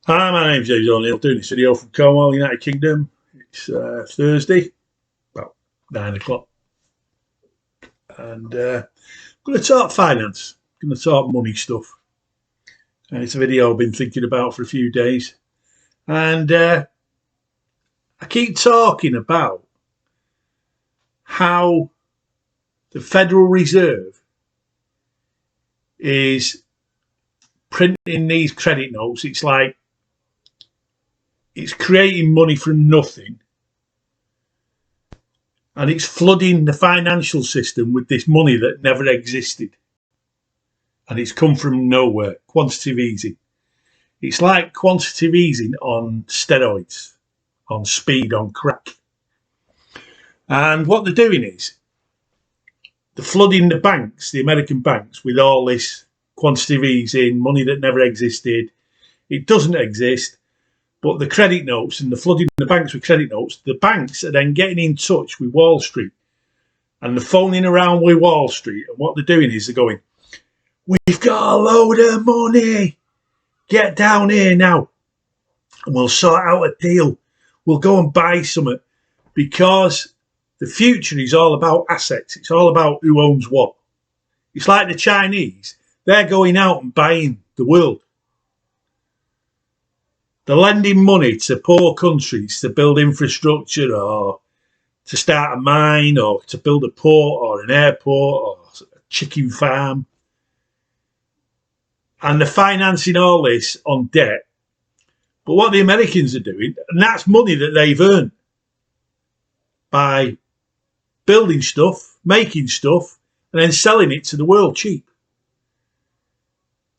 Hi, my name's James O'Neill, doing this video from Cornwall, United Kingdom. It's Thursday, about 9 o'clock, and I'm going to talk finance, going to talk money stuff. And it's a video I've been thinking about for a few days, and I keep talking about how the Federal Reserve is printing these credit notes. It's like it's creating money from nothing, and it's flooding the financial system with this money that never existed, and it's come from nowhere. Quantitative easing. It's like quantitative easing on steroids, on speed, on crack. And what they're doing is they're flooding the banks, the American banks, with all this quantitative easing, money that never existed. It doesn't exist. But the credit notes, and the flooding the banks with credit notes, the banks are then getting in touch with Wall Street, and they're phoning around with Wall Street. And what they're doing is they're going, "We've got a load of money. Get down here now, and we'll sort out a deal. We'll go and buy something," because the future is all about assets. It's all about who owns what. It's like the Chinese. They're going out and buying the world. They're lending money to poor countries to build infrastructure, or to start a mine, or to build a port or an airport or a chicken farm. And they're financing all this on debt. But what the Americans are doing, and that's money that they've earned by building stuff, making stuff, and then selling it to the world cheap.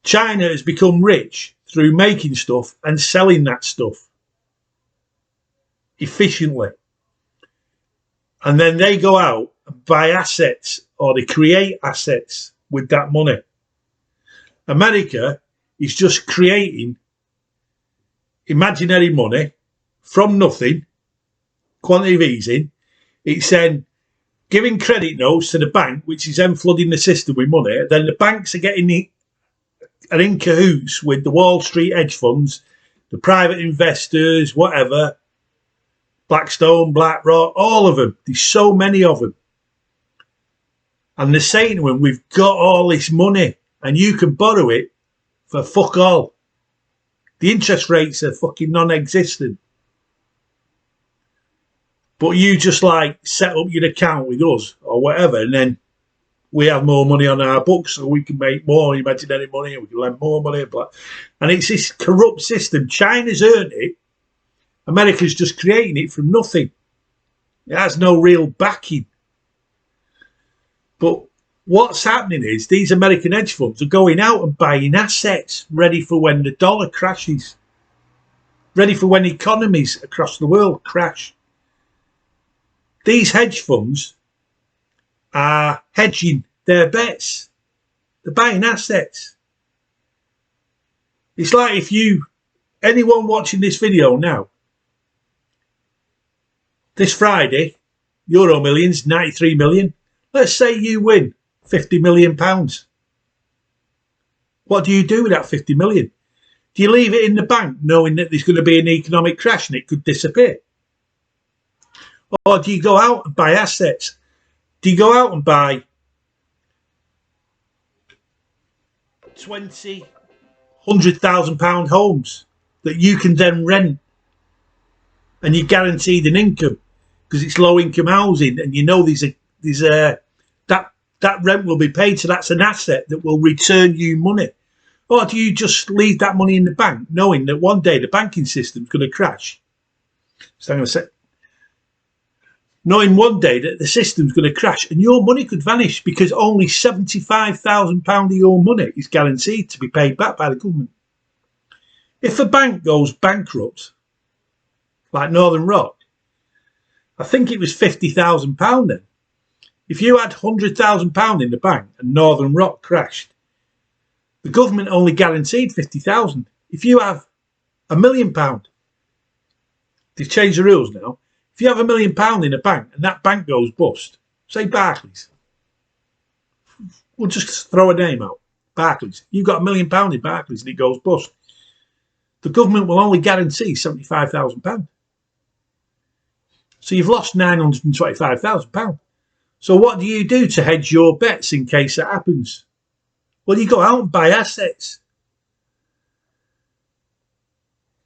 China has become rich through making stuff and selling that stuff efficiently. And then they go out and buy assets, or they create assets with that money. America is just creating imaginary money from nothing, quantitative easing. It's then giving credit notes to the bank, which is then flooding the system with money. Then the banks are are in cahoots with the Wall Street hedge funds, the private investors, whatever, Blackstone, BlackRock, all of them. There's so many of them. And they're saying to them, "We've got all this money and you can borrow it for fuck all. The interest rates are fucking non-existent. But you just like set up your account with us or whatever, and then we have more money on our books, so we can make more imaginary money, and we can lend more money." And it's this corrupt system. China's earned it. America's just creating it from nothing. It has no real backing. But what's happening is these American hedge funds are going out and buying assets ready for when the dollar crashes, ready for when economies across the world crash. These hedge funds are hedging their bets. They're buying assets. It's like anyone watching this video now, this Friday, Euro Millions, 93 million. Let's say you win £50 million. What do you do with that 50 million? Do you leave it in the bank knowing that there's going to be an economic crash and it could disappear? Or do you go out and buy assets? Do you go out and buy 20, £100,000 homes that you can then rent, and you're guaranteed an income because it's low income housing, and you know that rent will be paid, so that's an asset that will return you money? Or do you just leave that money in the bank knowing that one day the banking system's going to crash? So I'm going to say, knowing one day that the system's going to crash and your money could vanish because only £75,000 of your money is guaranteed to be paid back by the government. If a bank goes bankrupt, like Northern Rock, I think it was £50,000 then. If you had £100,000 in the bank and Northern Rock crashed, the government only guaranteed £50,000. If you have £1 million, they've changed the rules now. If you have £1 million in a bank and that bank goes bust, say Barclays, we'll just throw a name out, Barclays. You've got £1 million in Barclays and it goes bust. the government will only guarantee £75,000. So you've lost £925,000. So what do you do to hedge your bets in case that happens? Well, you go out and buy assets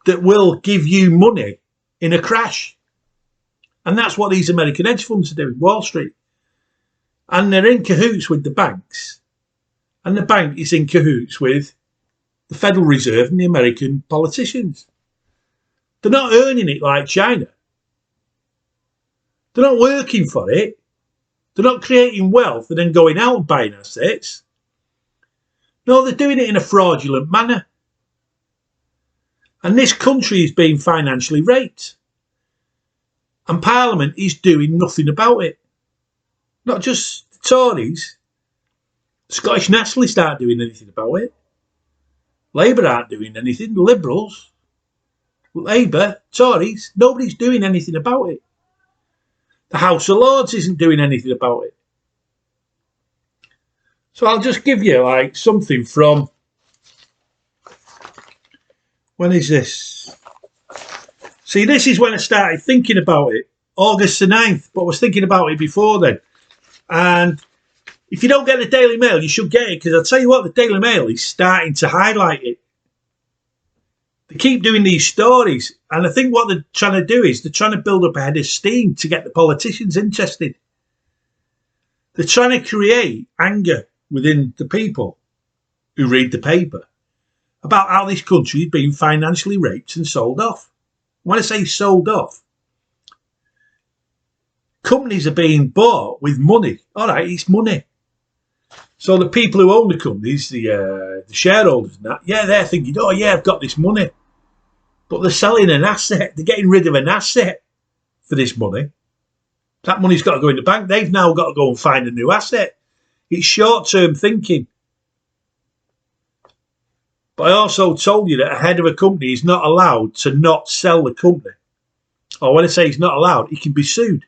that will give you money in a crash. And that's what these American hedge funds are doing, Wall Street. And they're in cahoots with the banks. And the bank is in cahoots with the Federal Reserve and the American politicians. They're not earning it like China. They're not working for it. They're not creating wealth and then going out and buying assets. No, they're doing it in a fraudulent manner. And this country is being financially raped. And Parliament is doing nothing about it. Not just the Tories. The Scottish Nationalists aren't doing anything about it. Labour aren't doing anything. The Liberals, Labour, Tories, nobody's doing anything about it. The House of Lords isn't doing anything about it. So I'll just give you like something from, when is this? See, this is when I started thinking about it, August the 9th, but I was thinking about it before then. And if you don't get the Daily Mail, you should get it, because I'll tell you what, the Daily Mail is starting to highlight it. They keep doing these stories, and I think what they're trying to do is they're trying to build up a head of steam to get the politicians interested. They're trying to create anger within the people who read the paper about how this country is being financially raped and sold off. When I say sold off, companies are being bought with money. All right, it's money. So the people who own the companies, the shareholders and that, yeah, they're thinking, oh yeah, I've got this money. But they're selling an asset. They're getting rid of an asset for this money. That money's got to go in the bank. They've now got to go and find a new asset. It's short-term thinking. But I also told you that a head of a company is not allowed to not sell the company. Or when I say he's not allowed, he can be sued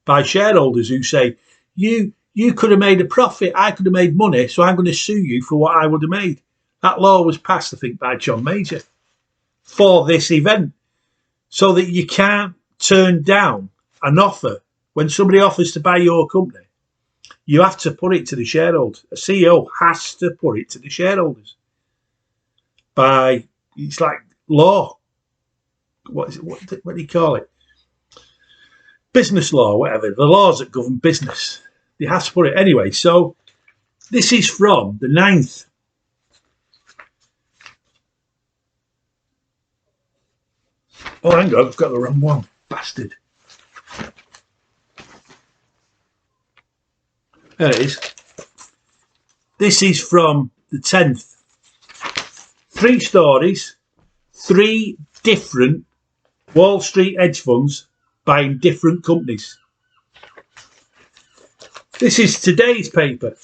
by shareholders who say, you could have made a profit, I could have made money, so I'm going to sue you for what I would have made. That law was passed, I think, by John Major for this event, so that you can't turn down an offer. When somebody offers to buy your company, you have to put it to the shareholders. A CEO has to put it to the shareholders. It's like law. What is it? What do you call it? Business law, whatever. The laws that govern business. They have to put it anyway. So this is from the 9th. Oh, hang on, I've got the wrong one. Bastard. There it is. This is from the 10th. 3 stories, 3 different Wall Street hedge funds buying different companies. This is today's paper.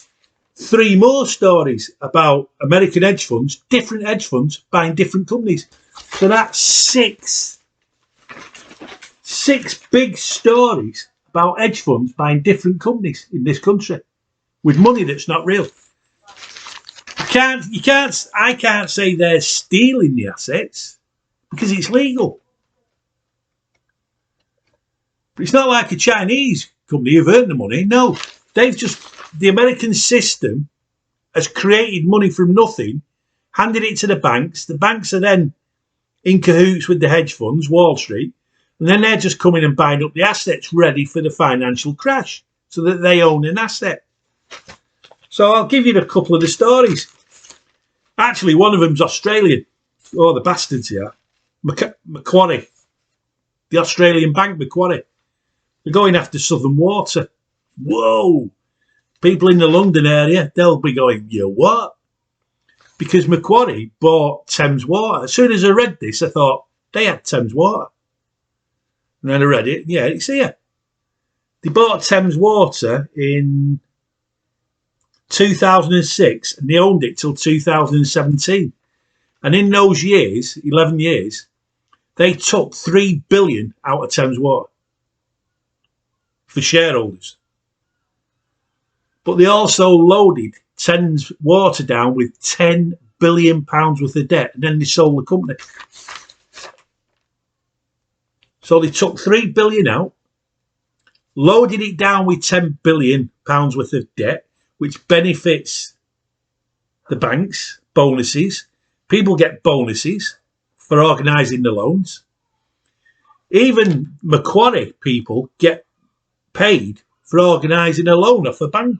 3 more stories about American hedge funds, different hedge funds buying different companies. So that's 6 big stories about hedge funds buying different companies in this country with money that's not real. I can't say they're stealing the assets because it's legal. But it's not like a Chinese company who've earned the money. No, the American system has created money from nothing, handed it to the banks. The banks are then in cahoots with the hedge funds, Wall Street, and then they're just coming and buying up the assets ready for the financial crash so that they own an asset. So I'll give you a couple of the stories. Actually, one of them's Australian. Oh, the bastards here. Macquarie. The Australian bank, Macquarie. They're going after Southern Water. Whoa. People in the London area, they'll be going, you what? Because Macquarie bought Thames Water. As soon as I read this, I thought, they had Thames Water. And then I read it. Yeah, it's here. They bought Thames Water in 2006 and they owned it till 2017. And in those years, 11 years, they took $3 billion out of Thames Water for shareholders. But they also loaded Thames Water down with $10 billion worth of debt, and then they sold the company. So they took 3 billion out, loaded it down with 10 billion pounds worth of debt, which benefits the banks, bonuses. People get bonuses for organising the loans. Even Macquarie people get paid for organising a loan off a bank.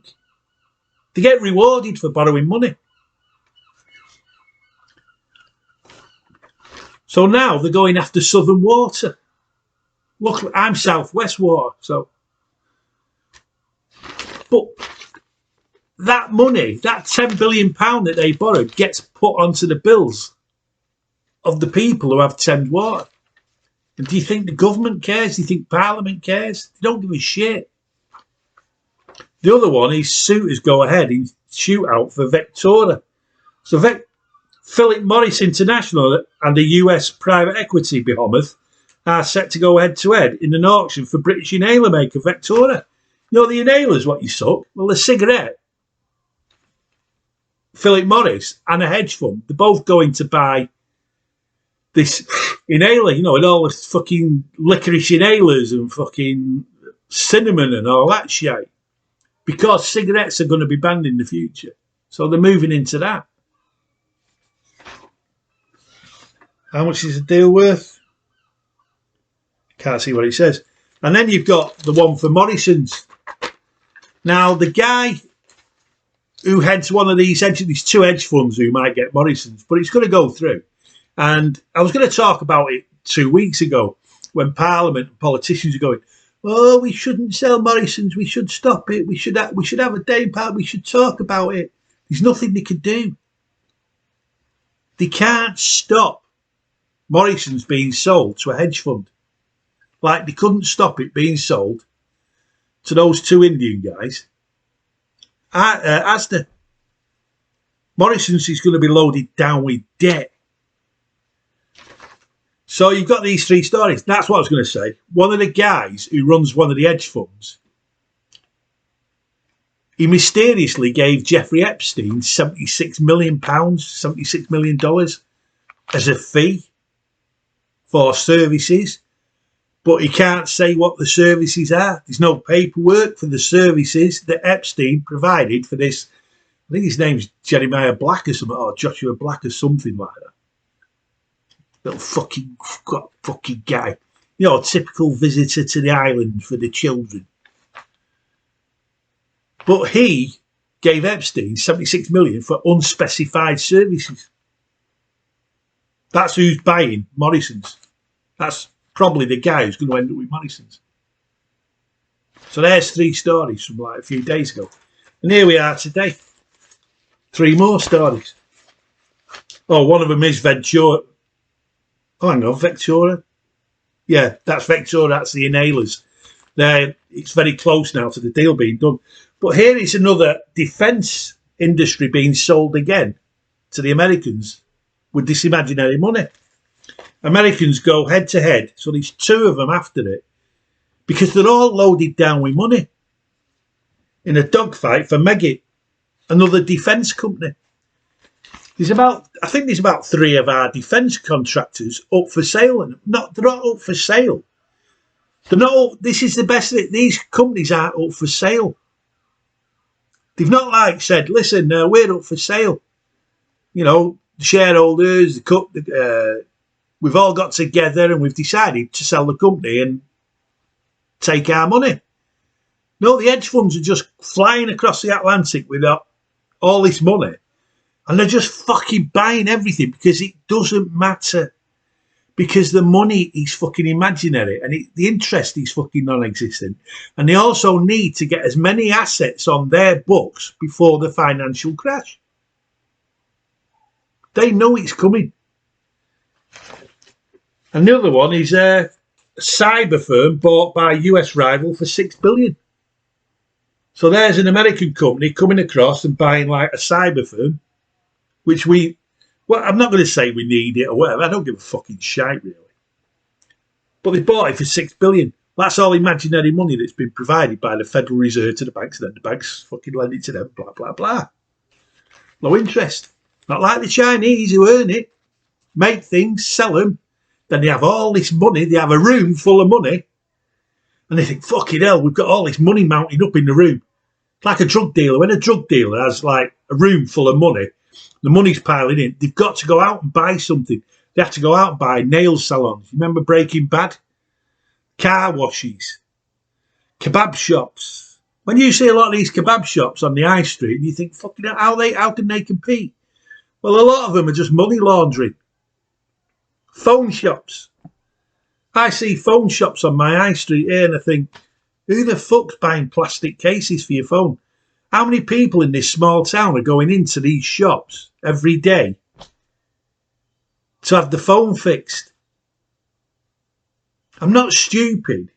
They get rewarded for borrowing money. So now they're going after Southern Water. Look, I'm South West Water, so. But that money, that £10 billion that they borrowed, gets put onto the bills of the people who have Thames Water. And do you think the government cares? Do you think Parliament cares? They don't give a shit. The other one is suitors go ahead in shootout for Vectora. So Philip Morris International and the US private equity behemoth are set to go head to head in an auction for British inhaler maker Vectora. You know the inhaler's what you suck? Well, the cigarette, Philip Morris and a hedge fund, they're both going to buy this inhaler, you know, and all the fucking licorice inhalers and fucking cinnamon and all that shit. Because cigarettes are going to be banned in the future. So they're moving into that. How much is the deal worth? Can't see what it says. And then you've got the one for Morrison's. Now, the guy who heads one of these two hedge funds who might get Morrison's, but it's going to go through. And I was going to talk about it 2 weeks ago when Parliament and politicians are going, oh, we shouldn't sell Morrison's, we should stop it, we should have a day in Parliament, we should talk about it. There's nothing they can do. They can't stop Morrison's being sold to a hedge fund. Like they couldn't stop it being sold to those two Indian guys. Asda. Morrison's is going to be loaded down with debt. So you've got these three stories. That's what I was going to say. One of the guys who runs one of the hedge funds, he mysteriously gave Jeffrey Epstein £76 million, $76 million as a fee for services. But he can't say what the services are. There's no paperwork for the services that Epstein provided for this. I think his name's Jeremiah Black or something, or Joshua Black or something like that. Little fucking guy. You know, typical visitor to the island for the children. But he gave Epstein 76 million for unspecified services. That's who's buying Morrison's. That's probably the guy who's going to end up with Morrison's. So there's three stories from like a few days ago. And here we are today. Three more stories. Oh, one of them is Ventura. Oh, hang on, Vectora. Yeah, that's Vectora. That's the inhalers. It's very close now to the deal being done. But here is another defence industry being sold again to the Americans with this imaginary money. Americans go head to head. So there's two of them after it because they're all loaded down with money in a dogfight for Meggitt, another defence company. I think there's about three of our defence contractors up for sale, and they're not up for sale. They're not. This is the best. These companies aren't up for sale. They've not like said, listen, we're up for sale. You know, the shareholders, we've all got together and we've decided to sell the company and take our money. No, the hedge funds are just flying across the Atlantic with all this money. And they're just fucking buying everything because it doesn't matter. Because the money is fucking imaginary and the interest is fucking non-existent. And they also need to get as many assets on their books before the financial crash. They know it's coming. And the other one is a cyber firm bought by a US rival for $6 billion. So there's an American company coming across and buying like a cyber firm. Which I'm not going to say we need it or whatever. I don't give a fucking shite, really. But they bought it for $6 billion. That's all imaginary money that's been provided by the Federal Reserve to the banks, and then the banks fucking lend it to them, blah, blah, blah. Low interest. Not like the Chinese who earn it, make things, sell them. Then they have all this money. They have a room full of money. And they think, fucking hell, we've got all this money mounted up in the room. It's like a drug dealer. When a drug dealer has like a room full of money, the money's piling in, they've got to go out and buy something. They have to go out and buy nail salons. You remember Breaking Bad? Car washes, kebab shops. When you see a lot of these kebab shops on the high street, you think, fucking hell, how can they compete? Well, a lot of them are just money laundering. Phone shops. I see phone shops on my high street here and I think, who the fuck's buying plastic cases for your phone? How many people in this small town are going into these shops every day to have the phone fixed? I'm not stupid.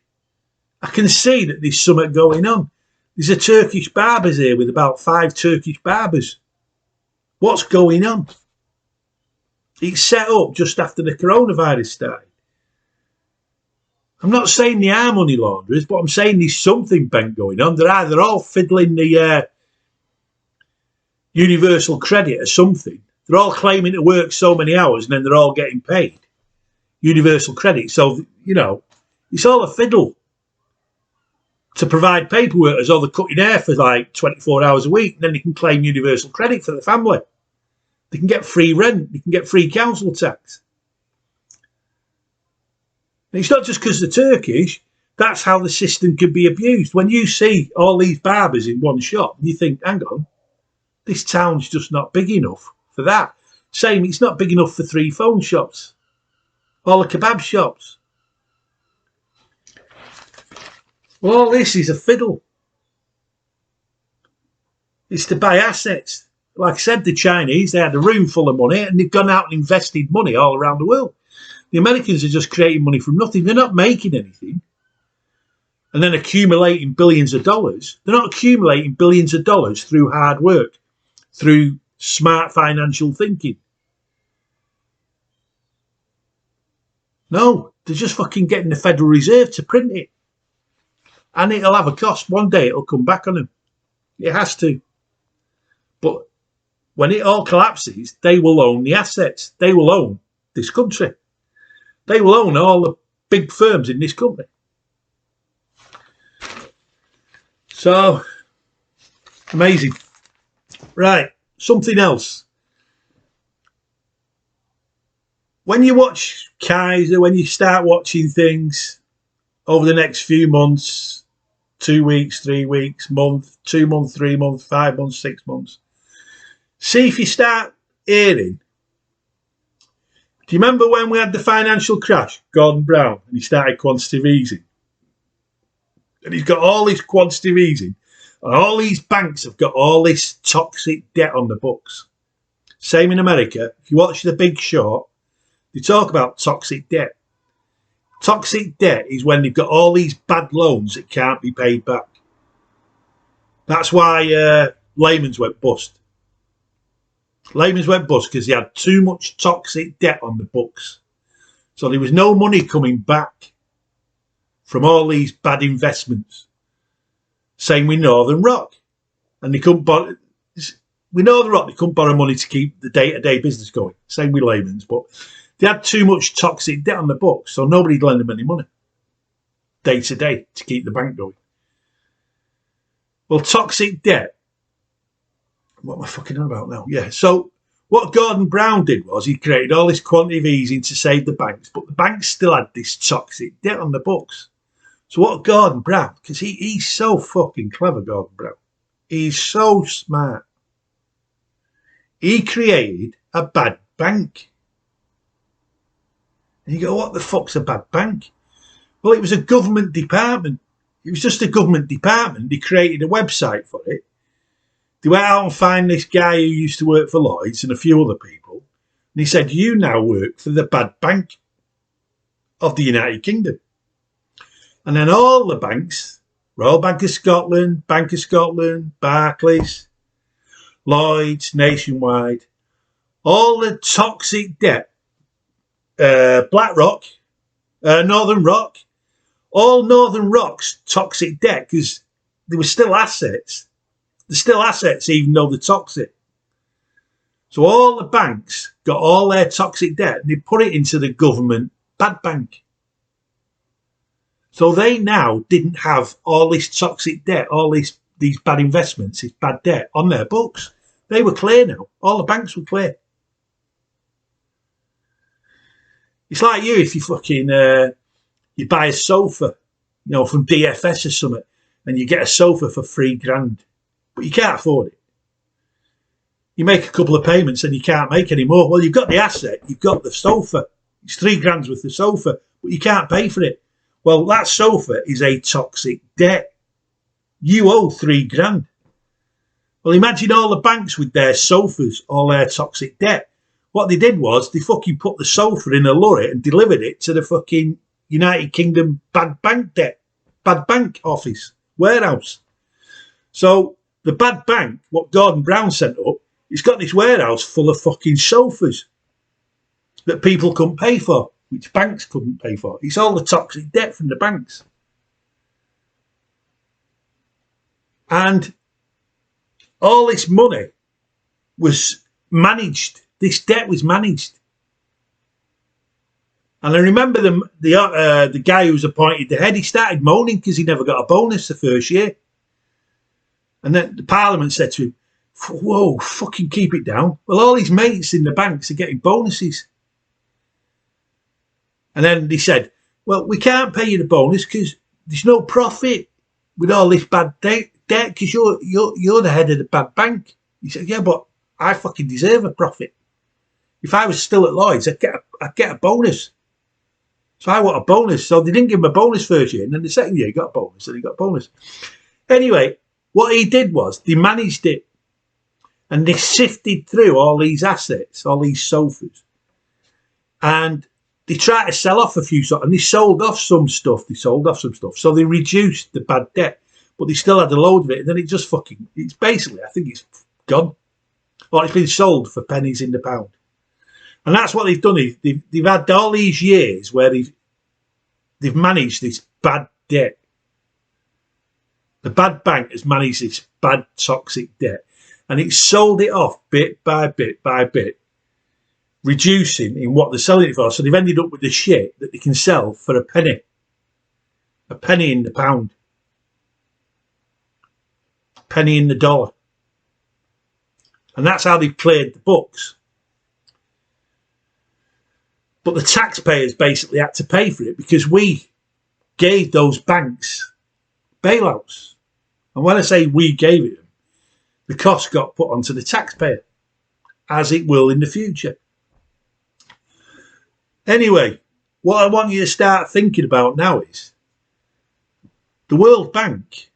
I can see that there's something going on. There's a Turkish barbers here with about 5 Turkish barbers. What's going on? It's set up just after the coronavirus started. I'm not saying they are money launderers, but I'm saying there's something bent going on. They're either all fiddling the universal credit or something. They're all claiming to work so many hours and then they're all getting paid universal credit. So, you know, it's all a fiddle to provide paperwork as though they're cutting hair for like 24 hours a week. And then they can claim universal credit for the family. They can get free rent. They can get free council tax. And it's not just because they're Turkish. That's how the system can be abused. When you see all these barbers in one shop, you think, hang on, this town's just not big enough for that. Same, it's not big enough for 3 phone shops. All the kebab shops. Well, all this is a fiddle. It's to buy assets. Like I said, the Chinese, they had a room full of money and they've gone out and invested money all around the world. The Americans are just creating money from nothing. They're not making anything and then accumulating billions of dollars. They're not accumulating billions of dollars through hard work, through smart financial thinking. No, they're just fucking getting the Federal Reserve to print it. And it'll have a cost. One day it'll come back on them. It has to. But when it all collapses, they will own the assets. They will own this country. They will own all the big firms in this country. So, amazing. Right, something else. When you watch Kaiser, when you start watching things over the next few months, 2 weeks, 3 weeks, month, 2 months, 3 months, 5 months, 6 months, see if you start hearing. Do you remember when we had the financial crash, Gordon Brown, and he started quantitative easing? And he's got all this quantitative easing, and all these banks have got all this toxic debt on the books. Same in America. If you watch The Big Short, they talk about toxic debt. Toxic debt is when they've got all these bad loans that can't be paid back. That's why Lehman's went bust. Lehman's went bust because they had too much toxic debt on the books. So there was no money coming back from all these bad investments. Same with Northern Rock. And they couldn't borrow, with Northern Rock, they couldn't borrow money to keep the day-to-day business going. Same with Lehman's, but they had too much toxic debt on the books, so nobody'd lend them any money day-to-day to keep the bank going. Well, toxic debt, what am I fucking on about now? Yeah, so what Gordon Brown did was he created all this quantitative easing to save the banks, but the banks still had this toxic debt on the books. So what Gordon Brown, because he's so fucking clever, Gordon Brown. He's so smart. He created a bad bank. And you go, what the fuck's a bad bank? Well, it was a government department. It was just a government department. They created a website for it. They went out and found this guy who used to work for Lloyd's and a few other people. And he said, you now work for the bad bank of the United Kingdom. And then all the banks, Royal Bank of Scotland, Barclays, Lloyd's, Nationwide, all the toxic debt, BlackRock, Northern Rock, all Northern Rock's toxic debt, because there were still assets. There's still assets even though they're toxic. So all the banks got all their toxic debt and they put it into the government bad bank. So they now didn't have all this toxic debt, all these bad investments, this bad debt on their books. They were clear now. All the banks were clear. It's like you if you fucking you buy a sofa, from DFS or something, and you get a sofa for $3,000, but you can't afford it. You make a couple of payments and you can't make any more. Well, you've got the asset, you've got the sofa. It's $3,000 with the sofa, but you can't pay for it. Well, that sofa is a toxic debt. You owe $3,000. Well, imagine all the banks with their sofas, all their toxic debt. What they did was they fucking put the sofa in a lorry and delivered it to the fucking United Kingdom bad bank office, warehouse. So the bad bank, what Gordon Brown sent up, it's got this warehouse full of fucking sofas that people couldn't pay for, which banks couldn't pay for. It's all the toxic debt from the banks. And all this money was managed. This debt was managed. And I remember the guy who was appointed the head, he started moaning because he never got a bonus the first year. And then the Parliament said to him, whoa, fucking keep it down. Well, all his mates in the banks are getting bonuses. And then they said, well, we can't pay you the bonus because there's no profit with all this bad debt because you're the head of the bad bank. He said, yeah, but I fucking deserve a profit. If I was still at Lloyd's, I'd get a bonus. So I want a bonus. So they didn't give him a bonus first year. And then the second year he got a bonus and he got a bonus. Anyway, what he did was they managed it. And they sifted through all these assets, all these sofas. And they tried to sell off a few, and they sold off some stuff. So they reduced the bad debt. But they still had a load of it. And then it's basically, I think it's gone. Or it's been sold for pennies in the pound. And that's what they've done. They've had all these years where they've managed this bad debt. The bad bank has managed this bad toxic debt. And it's sold it off bit by bit by bit, reducing in what they're selling it for. So they've ended up with the shit that they can sell for a penny in the pound, a penny in the dollar. And that's how they've cleared the books. But the taxpayers basically had to pay for it because we gave those banks bailouts. And when I say we gave it, the cost got put onto the taxpayer, as it will in the future. Anyway, what I want you to start thinking about now is the World Bank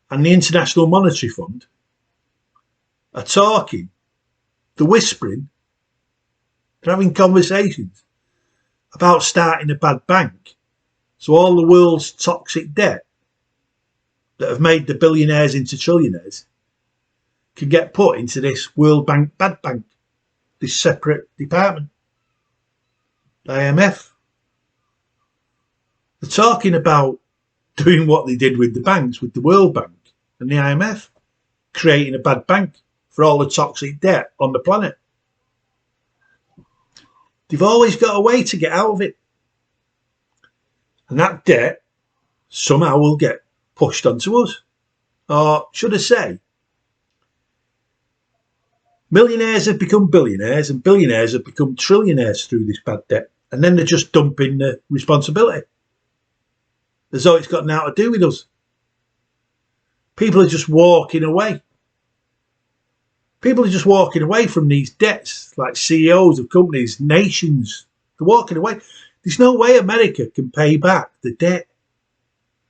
and the International Monetary Fund are talking, they're whispering, they're having conversations about starting a bad bank. So all the world's toxic debt that have made the billionaires into trillionaires can get put into this World Bank bad bank, this separate department, the IMF. They're talking about doing what they did with the banks, with the World Bank and the IMF, creating a bad bank for all the toxic debt on the planet. They've always got a way to get out of it. And that debt somehow will get pushed onto us. Or should I say, millionaires have become billionaires and billionaires have become trillionaires through this bad debt. And then they're just dumping the responsibility as though it's got nothing to do with us. People are just walking away. People are just walking away from these debts, like CEOs of companies, nations. They're walking away. There's no way America can pay back the debt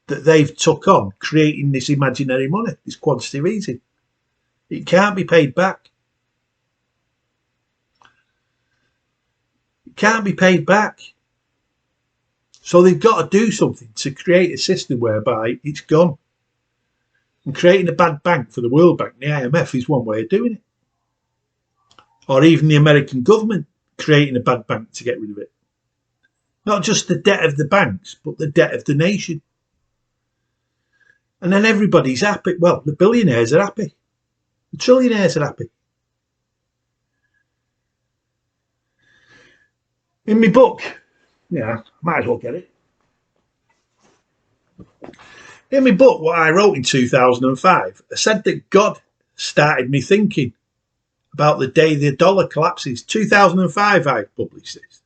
that they've took on, creating this imaginary money, this quantitative easing. It can't be paid back. It can't be paid back. So they've got to do something to create a system whereby it's gone. And creating a bad bank for the World Bank, the IMF, is one way of doing it. Or even the American government creating a bad bank to get rid of it. Not just the debt of the banks, but the debt of the nation. And then everybody's happy. Well, the billionaires are happy. The trillionaires are happy. In my book, yeah, might as well get it. In my book, what I wrote in 2005, I said that God started me thinking about the day the dollar collapses. 2005, I published this.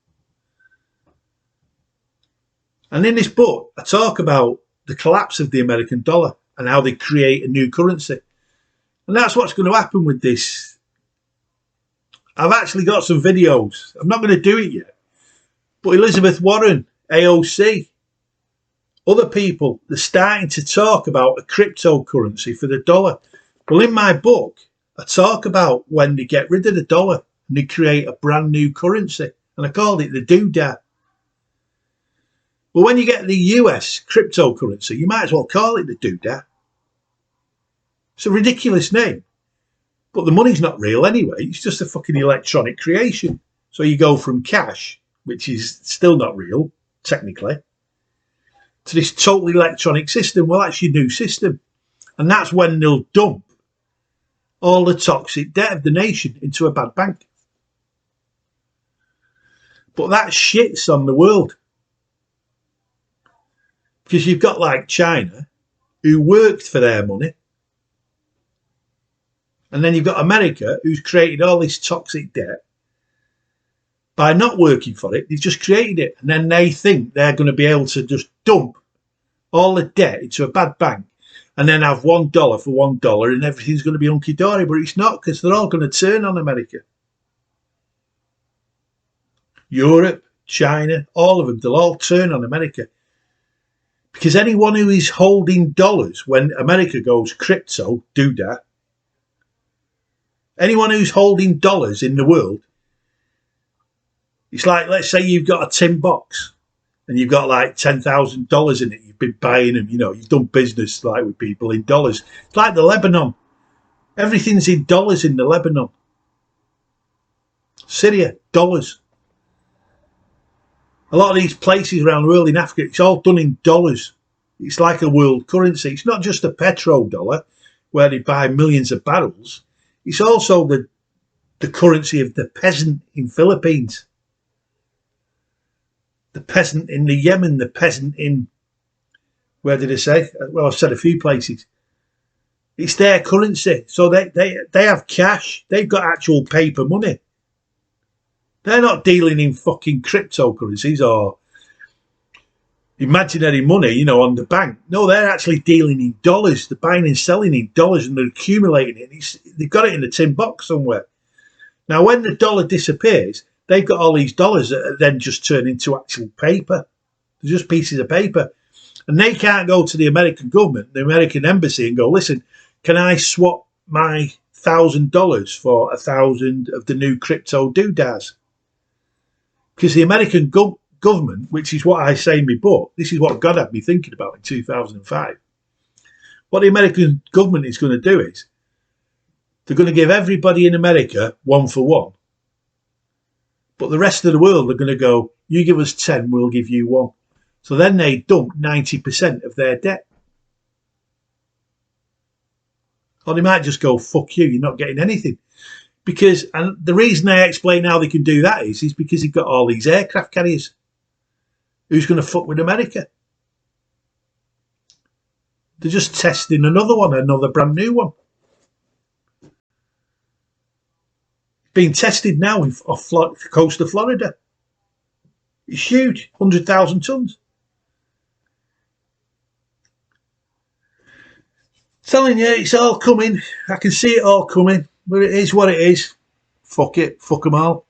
And in this book, I talk about the collapse of the American dollar and how they create a new currency. And that's what's going to happen with this. I've actually got some videos. I'm not going to do it yet. But Elizabeth Warren, AOC, other people, they're starting to talk about a cryptocurrency for the dollar. Well, in my book, I talk about when they get rid of the dollar and they create a brand new currency. And I called it the doodah. But when you get the US cryptocurrency, you might as well call it the doodah. It's a ridiculous name. But the money's not real anyway. It's just a fucking electronic creation. So you go from cash, which is still not real, technically, to this totally electronic system. Well, that's your new system. And that's when they'll dump all the toxic debt of the nation into a bad bank. But that shits on the world. Because you've got like China, who worked for their money. And then you've got America, who's created all this toxic debt. By not working for it, they've just created it. And then they think they're going to be able to just dump all the debt into a bad bank and then have $1 for $1 and everything's going to be hunky-dory. But it's not, because they're all going to turn on America. Europe, China, all of them, they'll all turn on America. Because anyone who is holding dollars when America goes crypto, doodah, anyone who's holding dollars in the world, it's like, let's say you've got a tin box and you've got like $10,000 in it. You've been buying them, you've done business like with people in dollars. It's like the Lebanon. Everything's in dollars in the Lebanon. Syria, dollars. A lot of these places around the world in Africa, it's all done in dollars. It's like a world currency. It's not just a petrodollar where they buy millions of barrels. It's also the currency of the peasant in Philippines, the peasant in the Yemen, the peasant in, where did I say? Well, I've said a few places. It's their currency. So they have cash. They've got actual paper money. They're not dealing in fucking cryptocurrencies or imaginary money, on the bank. No, they're actually dealing in dollars. They're buying and selling in dollars and they're accumulating it. They've got it in a tin box somewhere. Now, when the dollar disappears, they've got all these dollars that then just turn into actual paper. They're just pieces of paper. And they can't go to the American government, the American embassy, and go, listen, can I swap my $1,000 for 1,000 of the new crypto doodahs? Because the American government, which is what I say in my book, this is what God had me thinking about in 2005. What the American government is going to do is they're going to give everybody in America 1 for 1. But the rest of the world are going to go, you give us 10, we'll give you 1. So then they dump 90% of their debt. Or they might just go, fuck you, you're not getting anything. Because, and the reason I explain how they can do that is because they've got all these aircraft carriers. Who's going to fuck with America? They're just testing another one, another brand new one. Being tested now off the coast of Florida. It's huge, 100,000 tons. Telling you, it's all coming. I can see it all coming, but it is what it is. Fuck it, fuck them all.